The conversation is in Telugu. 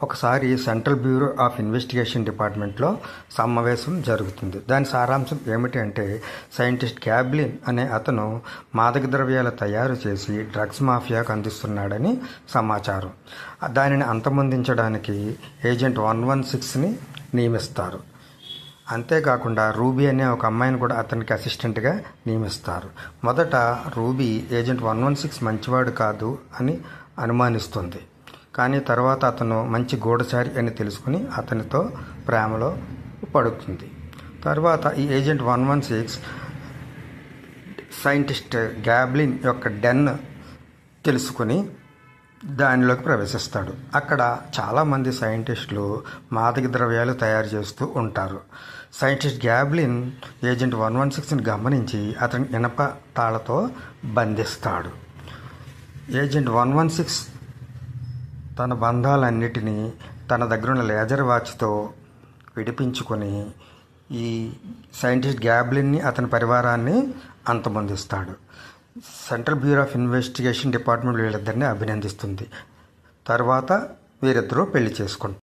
ఒకసారి సెంట్రల్ బ్యూరో ఆఫ్ ఇన్వెస్టిగేషన్ డిపార్ట్మెంట్లో సమావేశం జరుగుతుంది. దాని సారాంశం ఏమిటి అంటే, సైంటిస్ట్ గ్యాబ్లిన్ అనే అతను మాదక ద్రవ్యాలు తయారు చేసి డ్రగ్స్ మాఫియాకు అందిస్తున్నాడని సమాచారం. దానిని అంతమొందించడానికి ఏజెంట్ 116ని నియమిస్తారు. అంతేకాకుండా రూబీ అనే ఒక అమ్మాయిని కూడా అతనికి అసిస్టెంట్గా నియమిస్తారు. మొదట రూబీ ఏజెంట్ 116 మంచివాడు కాదు అని అనుమానిస్తుంది. కానీ తర్వాత అతను మంచి గూఢచారి అని తెలుసుకుని అతనితో ప్రేమలో పడుతుంది. తర్వాత ఈ ఏజెంట్ 116 సైంటిస్ట్ గ్యాబ్లిన్ యొక్క డెన్ తెలుసుకుని దానిలోకి ప్రవేశిస్తాడు. అక్కడ చాలామంది సైంటిస్టులు మాదక ద్రవ్యాలు తయారు చేస్తూ ఉంటారు. సైంటిస్ట్ గ్యాబ్లిన్ ఏజెంట్ 116ని గమనించి అతని ఇనప తాళతో బంధిస్తాడు. ఏజెంట్ 116 తన బంధాలన్నిటినీ తన దగ్గరున్న లేజర్ వాచ్తో విడిపించుకొని ఈ సైంటిస్ట్ గ్యాబ్లిన్ని అతని పరివారాన్ని అంతమొందిస్తాడు. Central bureau of investigation department వీళ్ళిద్దరిని అభినందిస్తుంది. తర్వాత వీరిద్దరూ పెళ్లి చేసుకుంటారు.